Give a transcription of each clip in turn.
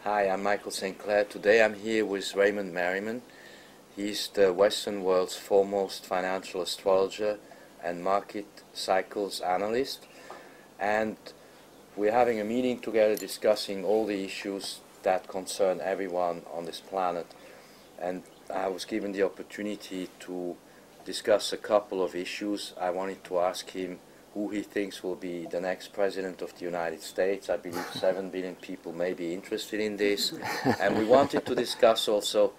Hi, I'm Michael St.Clair. Today I'm here with Raymond Merriman. He's the Western world's foremost financial astrologer and market cycles analyst. And we're having a meeting together discussing all the issues that concern everyone on this planet. And I was given the opportunity to discuss a couple of issues. I wanted to ask him who he thinks will be the next president of the United States. I believe 7 billion people may be interested in this. And we wanted to discuss also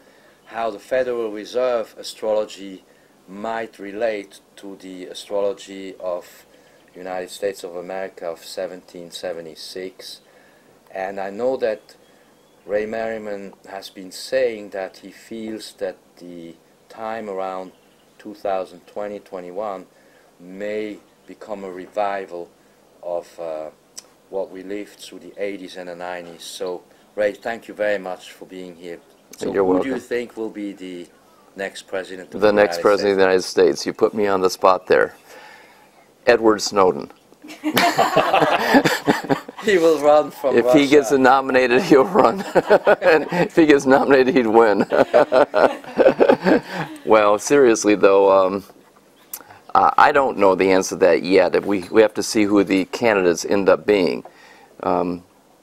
how the Federal Reserve astrology might relate to the astrology of United States of America of 1776. And I know that Ray Merriman has been saying that he feels that the time around 2020-21 may become a revival of what we lived through the 80s and the 90s. So, Ray, thank you very much for being here. So You're welcome. Who do you think will be the next president of the next president of the United States? You put me on the spot there. Edward Snowden. He will run from If Russia. he gets nominated, he'll run. And if he gets nominated, he'd win. Well, seriously, though, I don't know the answer to that yet. We have to see who the candidates end up being. You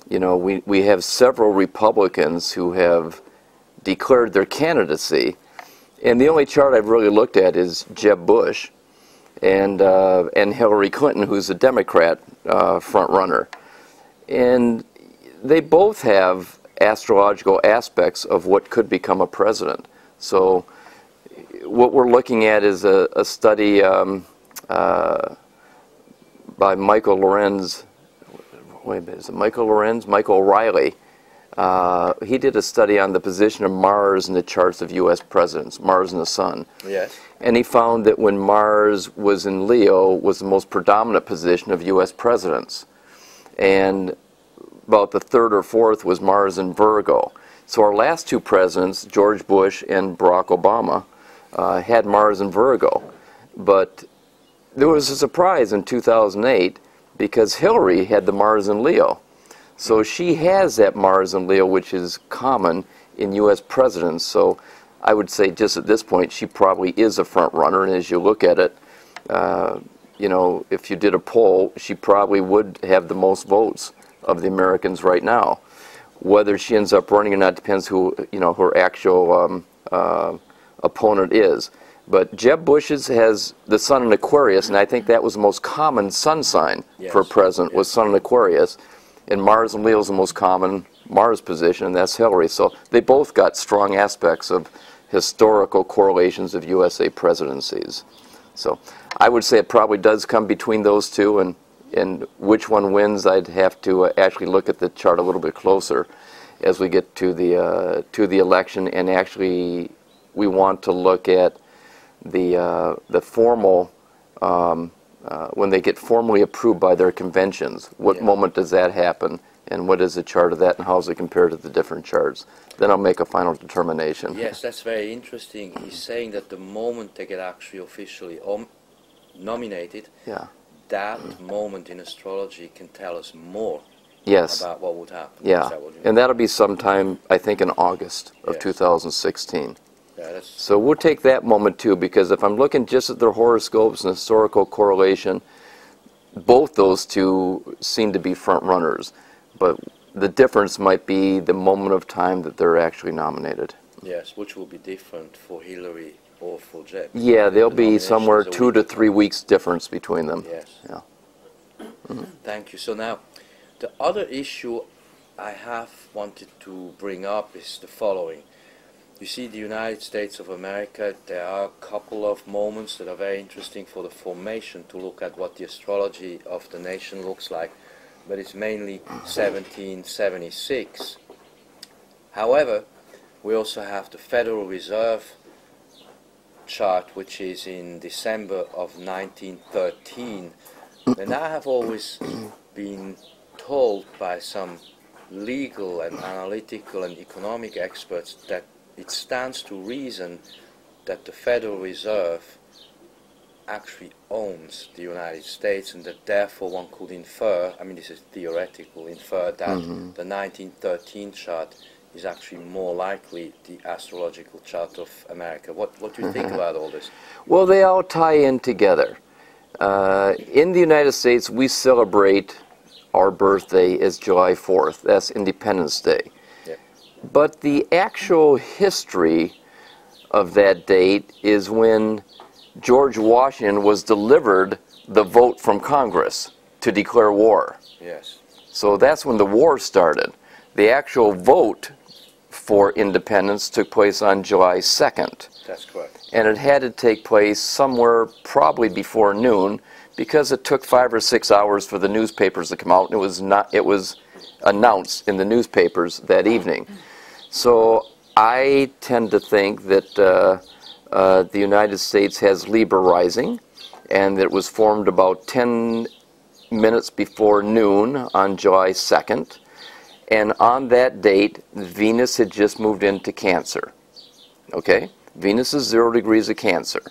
know, we have several Republicans who have declared their candidacy, and the only chart I've really looked at is Jeb Bush and Hillary Clinton, who's a Democrat front runner, and they both have astrological aspects of what could become a president. So what we're looking at is a study by Michael Lorenz. Wait a minute, is it Michael Lorenz? Michael O'Reilly. He did a study on the position of Mars in the charts of U.S. presidents, Mars and the Sun. Yes. And he found that when Mars was in Leo, was the most predominant position of U.S. presidents. And about the third or fourth was Mars in Virgo. So our last two presidents, George Bush and Barack Obama, had Mars in Virgo. But there was a surprise in 2008 because Hillary had the Mars in Leo. So she has that Mars in Leo, which is common in U.S. presidents. So I would say just at this point, she probably is a front runner. And as you look at it, you know, if you did a poll, she probably would have the most votes of the Americans right now. Whether she ends up running or not depends who, you know, her actual opponent is. But Jeb Bush has the Sun in Aquarius, and I think that was the most common sun sign for a president, was Sun in Aquarius. And Mars in Leo is the most common Mars position, and that's Hillary. So they both got strong aspects of historical correlations of USA presidencies. So I would say it probably does come between those two, and which one wins, I'd have to actually look at the chart a little bit closer as we get to the election. And actually, we want to look at the formal, when they get formally approved by their conventions. What moment does that happen, and what is the chart of that, and how does it compare to the different charts? Then I'll make a final determination. Yes, that's very interesting. He's saying that the moment they get actually officially nominated, that moment in astrology can tell us more about what would happen. Yeah, and that'll be sometime, I think, in August of 2016. Yeah, so we'll take that moment too, because if I'm looking just at their horoscopes and historical correlation, both those two seem to be front runners. But the difference might be the moment of time that they're actually nominated. Yes, which will be different for Hillary or for Jeb. Yeah, there'll be somewhere 2 to 3 weeks difference between them. Yes. Yeah. Thank you. So now, the other issue I have wanted to bring up is the following. You see, the United States of America, there are a couple of moments that are very interesting for the formation to look at what the astrology of the nation looks like, but it's mainly 1776. However, we also have the Federal Reserve chart, which is in December of 1913. And I have always been told by some legal and analytical and economic experts that it stands to reason that the Federal Reserve actually owns the United States, and that therefore one could infer, I mean this is theoretical, infer that the 1913 chart is actually more likely the astrological chart of America. What do you think about all this? Well, they all tie in together. In the United States, we celebrate our birthday as July 4th. That's Independence Day. Yeah. But the actual history of that date is when George Washington was delivered the vote from Congress to declare war. Yes. So that's when the war started. The actual vote for independence took place on July 2nd. That's correct. And it had to take place somewhere probably before noon, because it took 5 or 6 hours for the newspapers to come out, and it was announced in the newspapers that evening. So I tend to think that the United States has Libra rising, and that it was formed about 10 minutes before noon on July 2nd. And on that date, Venus had just moved into Cancer. Okay? Venus is 0 degrees of Cancer.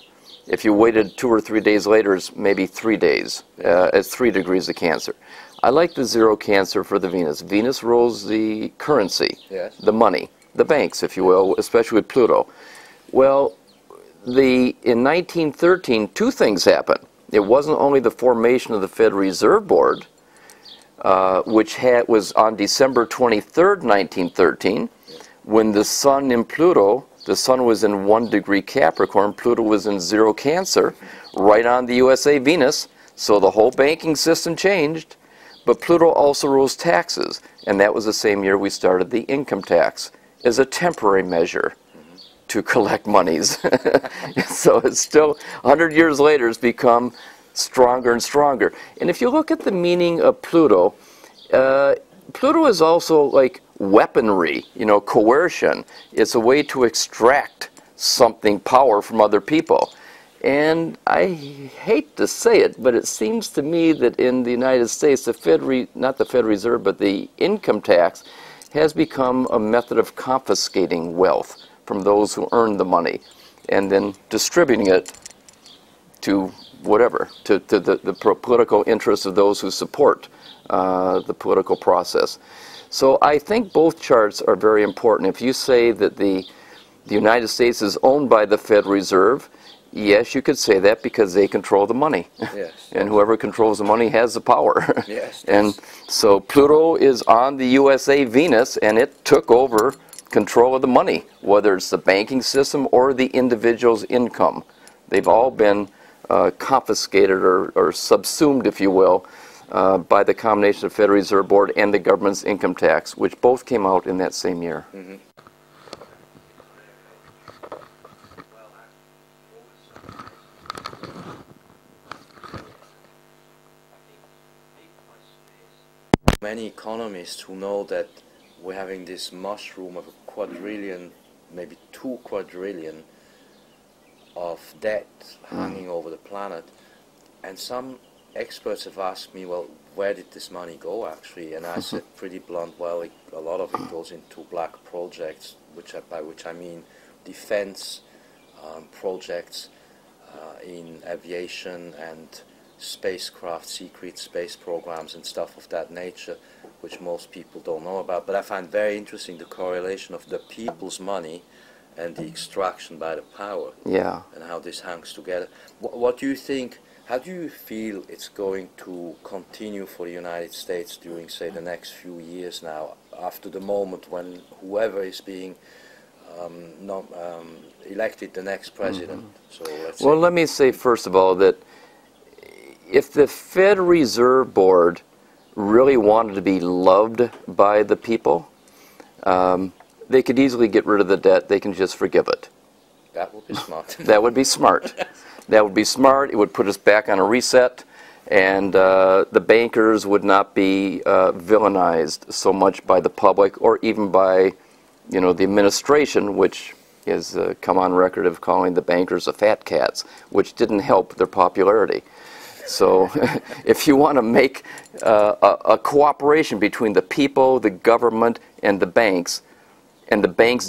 If you waited 2 or 3 days later, it's maybe 3 days. It's 3 degrees of Cancer. I like the 0 Cancer for the Venus. Venus rules the currency, yes, the money, the banks, if you will, especially with Pluto. Well, in 1913, 2 things happened. It wasn't only the formation of the Federal Reserve Board, which was on December 23rd, 1913, when the Sun in Pluto, the Sun was in 1 degree Capricorn, Pluto was in 0 Cancer, right on the USA Venus, so the whole banking system changed. But Pluto also rules taxes, and that was the same year we started the income tax as a temporary measure to collect monies. So it's still, 100 years later, it's become stronger and stronger. And if you look at the meaning of Pluto, Pluto is also like weaponry, coercion. It's a way to extract something, power from other people. And I hate to say it, but it seems to me that in the United States, not the Federal Reserve, but the income tax has become a method of confiscating wealth from those who earn the money and then distributing it to whatever, to the political interests of those who support the political process. So I think both charts are very important. If you say that the United States is owned by the Federal Reserve, yes, you could say that because they control the money. Yes. And whoever controls the money has the power. Yes. And so Pluto is on the USA Venus, and it took over control of the money, whether it's the banking system or the individual's income. They've all been confiscated or subsumed, if you will, by the combination of Federal Reserve Board and the government's income tax, which both came out in that same year. Mm-hmm. Many economists who know that we're having this mushroom of a quadrillion, maybe 2 quadrillion of debt hanging over the planet, and some experts have asked me, well, where did this money go actually? And I said pretty blunt, well, a lot of it goes into black projects, by which I mean defense projects in aviation and spacecraft, secret space programs and stuff of that nature, which most people don't know about. But I find very interesting the correlation of the people's money and the extraction by the power. Yeah. And how this hangs together. What do you think, how do you feel it's going to continue for the United States during, say, the next few years now, after the moment when whoever is being elected the next president? So well, let me say first of all that if the Federal Reserve Board really wanted to be loved by the people, they could easily get rid of the debt. They can just forgive it. That would be smart. That would be smart. That would be smart. It would put us back on a reset, and the bankers would not be villainized so much by the public or even by, the administration, which has come on record of calling the bankers the fat cats, which didn't help their popularity. So if you want to make a cooperation between the people, the government, and the banks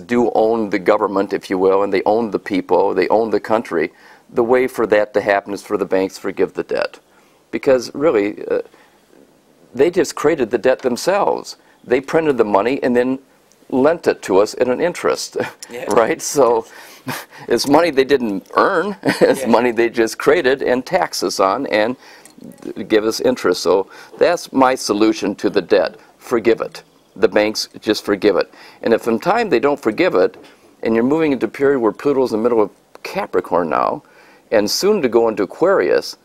do own the government, if you will, and they own the people, they own the country, the way for that to happen is for the banks to forgive the debt. Because really, they just created the debt themselves. They printed the money and then lent it to us at an interest, yeah. right? So it's money they didn't earn, it's yeah. money they just created and tax us on and give us interest. So that's my solution to the debt. Forgive it. The banks just forgive it. And if in time they don't forgive it, and you're moving into a period where Pluto's in the middle of Capricorn now, and soon to go into Aquarius,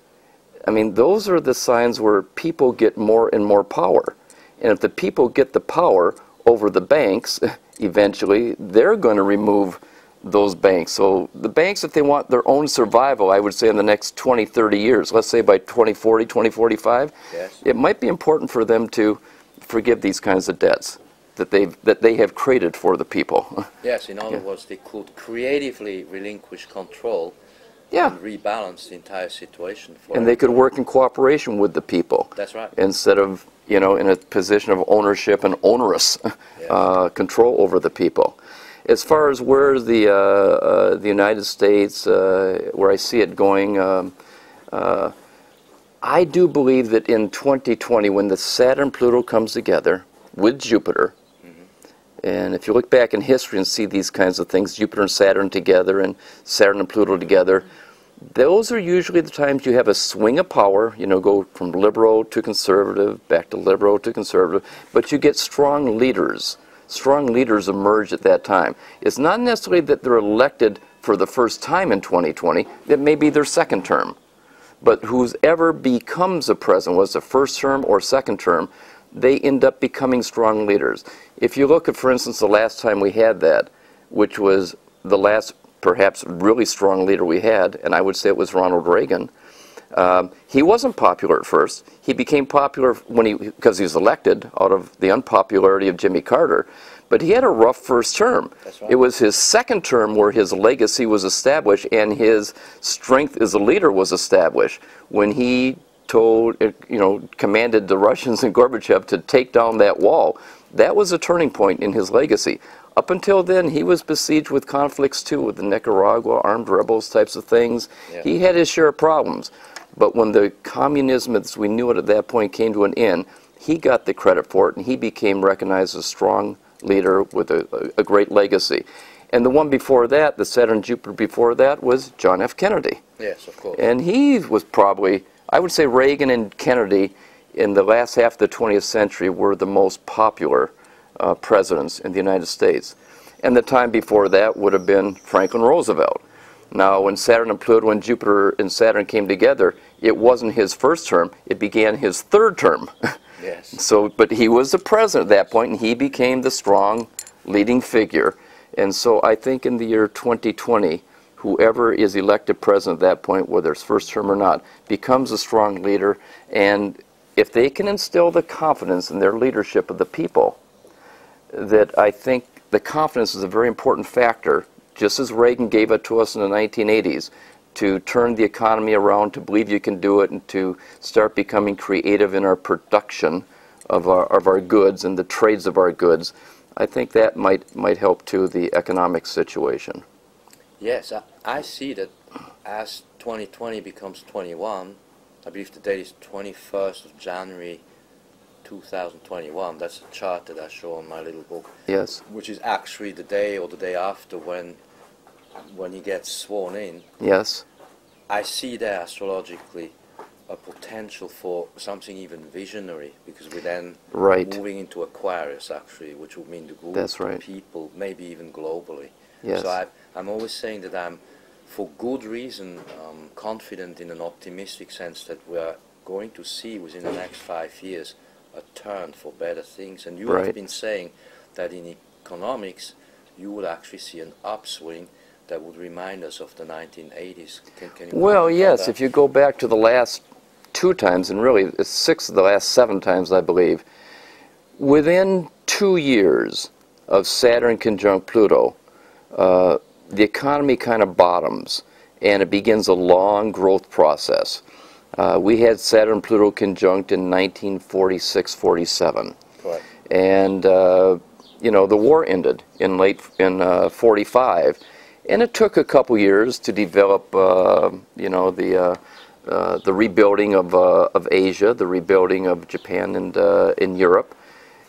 I mean, those are the signs where people get more and more power. And if the people get the power over the banks, eventually they're going to remove those banks. So the banks, if they want their own survival, I would say in the next 20, 30 years, let's say by 2040, 2045, yes. it might be important for them to forgive these kinds of debts that they have created for the people. Yes, in other words, they could creatively relinquish control yeah. and rebalance the entire situation. And they could work in cooperation with the people. That's right. Instead of, you know, in a position of ownership and onerous yes. Control over the people. As far as where the United States, where I see it going, I do believe that in 2020, when the Saturn-Pluto comes together with Jupiter, and if you look back in history and see these kinds of things, Jupiter and Saturn together and Saturn and Pluto together, those are usually the times you have a swing of power, you know, go from liberal to conservative, back to liberal to conservative, but you get strong leaders. Strong leaders emerge at that time. It's not necessarily that they're elected for the first time in 2020, it may be their second term. But whoever becomes a president, was the first term or second term, they end up becoming strong leaders. If you look at, for instance, the last time we had that, which was the last perhaps really strong leader we had, and I would say it was Ronald Reagan, he wasn't popular at first. He became popular because he was elected out of the unpopularity of Jimmy Carter. But he had a rough first term. That's right. It was his second term where his legacy was established and his strength as a leader was established when he commanded the Russians and Gorbachev to take down that wall. That was a turning point in his legacy. Up until then, he was besieged with conflicts too, with the Nicaragua, armed rebels types of things. Yeah. He had his share of problems. But when the communism, as we knew it at that point, came to an end, he got the credit for it, and he became recognized as a strong leader with a great legacy. And the one before that, the Saturn Jupiter before that, was John F. Kennedy. Yes, of course. And he was probably, I would say Reagan and Kennedy in the last half of the 20th century were the most popular presidents in the United States. And the time before that would have been Franklin Roosevelt. Now, when Saturn and Pluto and Jupiter and Saturn came together, it wasn't his first term, it began his third term. Yes. So, but he was the president at that point, and he became the strong leading figure. And so I think in the year 2020, whoever is elected president at that point, whether it's first term or not, becomes a strong leader. And if they can instill the confidence in their leadership of the people, that I think the confidence is a very important factor, just as Reagan gave it to us in the 1980s, to turn the economy around, to believe you can do it, and to start becoming creative in our production of our goods and the trades of our goods. I think that might help to the economic situation. Yes, I see that as 2020 becomes 21, I believe the date is 21st of January 2021. That's a chart that I show in my little book. Yes. Which is actually the day or the day after when he gets sworn in. Yes. I see there astrologically a potential for something even visionary, because we're then moving into Aquarius, actually, which would mean the group of people, maybe even globally. Yes. So I'm always saying that I'm, for good reason, confident in an optimistic sense that we're going to see within the next 5 years a turn for better things. And you have been saying that in economics you would actually see an upswing that would remind us of the 1980s. Can you well, yes, if you go back to the last 2 times, and really it's 6 of the last 7 times, I believe, within 2 years of Saturn conjunct Pluto, the economy kind of bottoms, and it begins a long growth process. We had Saturn Pluto conjunct in 1946-47. Correct. And, you know, the war ended in 45. And it took a couple years to develop, you know, the rebuilding of Asia, the rebuilding of Japan and in Europe.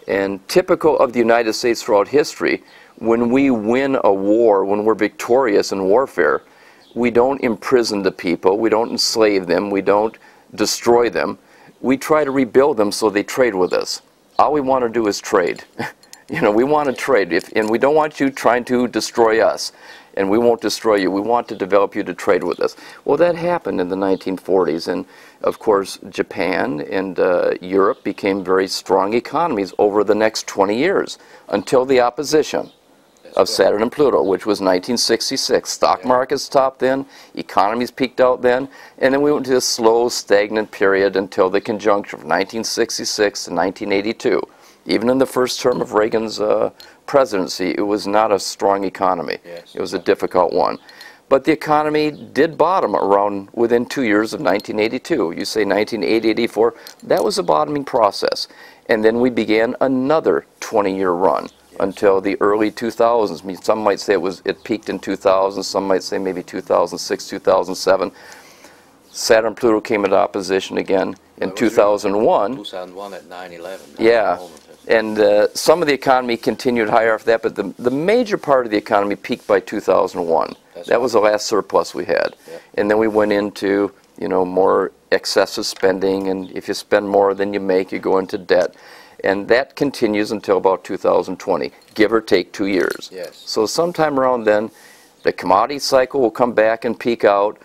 And typical of the United States throughout history, when we win a war, when we're victorious in warfare, we don't imprison the people, we don't enslave them, we don't destroy them. We try to rebuild them so they trade with us. All we want to do is trade. You know, we want to trade, and we don't want you trying to destroy us, and we won't destroy you. We want to develop you to trade with us. Well, that happened in the 1940s, and of course, Japan and Europe became very strong economies over the next 20 years, until the opposition of Saturn and Pluto, which was 1966. Stock markets topped then, economies peaked out then, and then we went to this slow, stagnant period until the conjuncture of 1966 to 1982. Even in the first term of Reagan's presidency, it was not a strong economy. Yes. It was a difficult one. But the economy did bottom around within 2 years of 1982. You say 1980, 84, that was a bottoming process. And then we began another 20-year run. Until the early 2000s. I mean, some might say it peaked in 2000, some might say maybe 2006, 2007. Saturn Pluto came into opposition again in 2001. 2001 at 9/11. Yeah, and some of the economy continued higher after that, but the major part of the economy peaked by 2001. That was the last surplus we had. Yeah. And then we went into, you know, more excessive spending, and if you spend more than you make, you go into debt. And that continues until about 2020, give or take 2 years. Yes. So sometime around then, the commodity cycle will come back and peak out,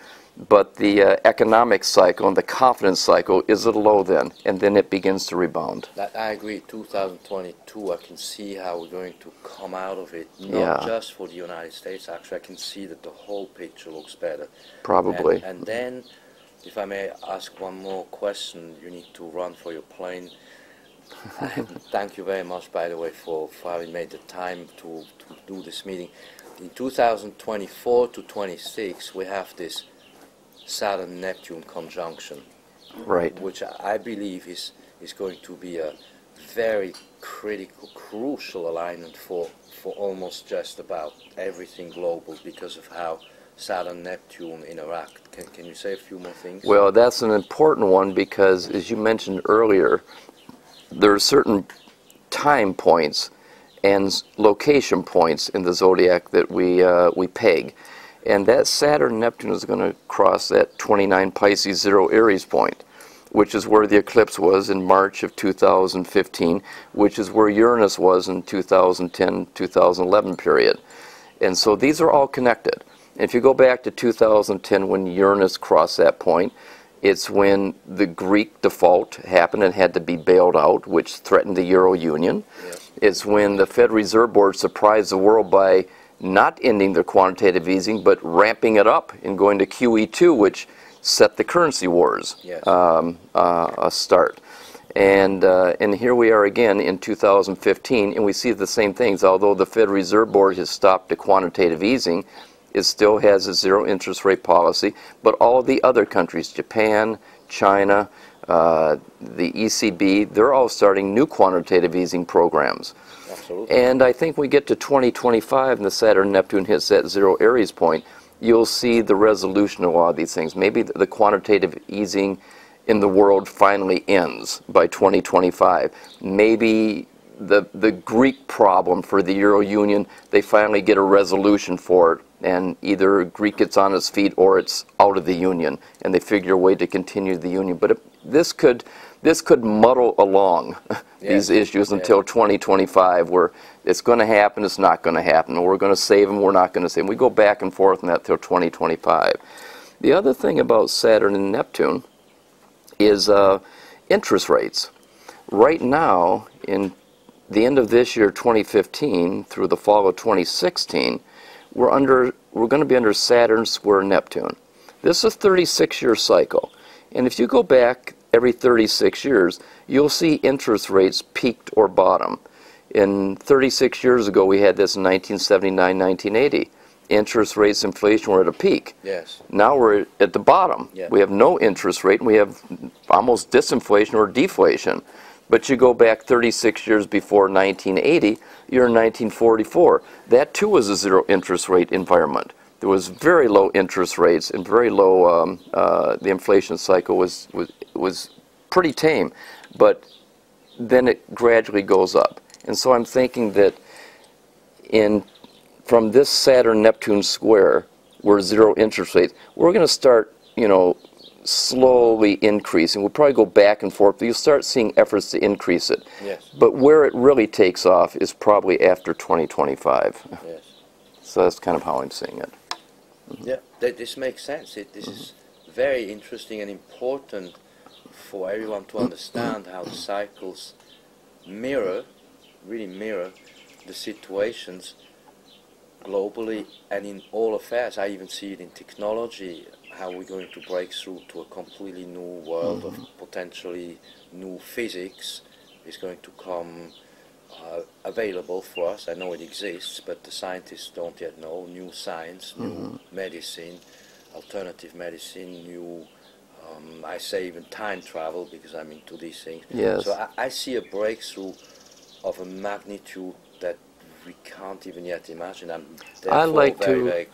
but the economic cycle and the confidence cycle is at a low then, and then it begins to rebound. I agree. 2022, I can see how we're going to come out of it. Not just for the United States, actually. I can see that the whole picture looks better. Probably. And then, if I may ask one more question, you need to run for your plane. Thank you very much, by the way, for having made the time to do this meeting. In 2024 to 26, we have this Saturn Neptune conjunction, Right. which I believe is going to be a very critical, crucial alignment for almost just about everything global because of how Saturn Neptune interact. Can you say a few more things? Well, that's an important one because, as you mentioned earlier, there are certain time points and location points in the zodiac that we peg, and that Saturn Neptune is going to cross that 29 Pisces 0 Aries point, which is where the eclipse was in March of 2015, which is where Uranus was in 2010-2011 period. And so these are all connected. If you go back to 2010 when Uranus crossed that point, it's when the Greek default happened and had to be bailed out, which threatened the Euro Union. Yes. It's when the Fed Reserve Board surprised the world by not ending their quantitative easing, but ramping it up and going to QE2, which set the currency wars start. And here we are again in 2015, and we see the same things. Although the Fed Reserve Board has stopped the quantitative easing, it still has a zero interest rate policy, but all the other countries, Japan, China, the ECB, they're all starting new quantitative easing programs. Absolutely. And I think we get to 2025 and the Saturn Neptune hits that 0 Aries point, you'll see the resolution of a lot of these things. Maybe the quantitative easing in the world finally ends by 2025. Maybe the Greek problem for the Euro Union, they finally get a resolution for it, and either Greek gets on its feet or it's out of the Union, and they figure a way to continue the Union. But this could muddle along these issues until 2025, where it's going to happen, it's not going to happen, or we're going to save them, we're not going to save them. We go back and forth on that till 2025. The other thing about Saturn and Neptune is interest rates. Right now, in the end of this year, 2015, through the fall of 2016, we're going to be under Saturn square Neptune. This is a 36-year cycle. And if you go back every 36 years, you'll see interest rates peaked or bottom. In 36 years ago, we had this in 1979, 1980. Interest rates, inflation were at a peak. Yes. Now we're at the bottom. Yeah. We have no interest rate, and we have almost disinflation or deflation. But you go back 36 years before 1980, you're in 1944. That too was a zero interest rate environment. there was very low interest rates and very low, the inflation cycle was pretty tame, but then it gradually goes up. And so I'm thinking that from this Saturn Neptune square, where zero interest rates, we're going to start, you know, slowly increasing. We'll probably go back and forth, but you'll start seeing efforts to increase it. Yes. But where it really takes off is probably after 2025. Yes. So that's kind of how I'm seeing it. Yeah, this makes sense. This is very interesting and important for everyone to understand how the cycles really mirror the situations globally and in all affairs. I even see it in technology, how we're going to break through to a completely new world of potentially new physics is going to come available for us. I know it exists, but the scientists don't yet know. New science, new medicine, alternative medicine, new, I say even time travel, because I'm into these things. Yes. So I see a breakthrough of a magnitude that we can't even yet imagine. I like to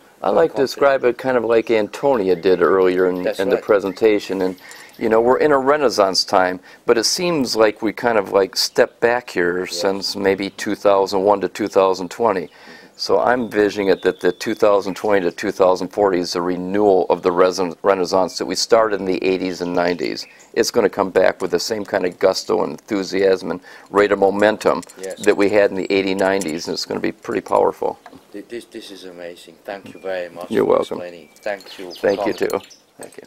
describe it kind of like Antonia did earlier in the presentation. And you know, we're in a Renaissance time, but it seems like we kind of like stepped back here since maybe 2001 to 2020. So I'm envisioning it that the 2020 to 2040 is a renewal of the Renaissance that we started in the 80s and 90s. It's going to come back with the same kind of gusto and enthusiasm and rate of momentum that we had in the 80s, 90s, and it's going to be pretty powerful. This is amazing. Thank you very much. You're welcome. Explaining. Thank you. Thank you too. Thank you.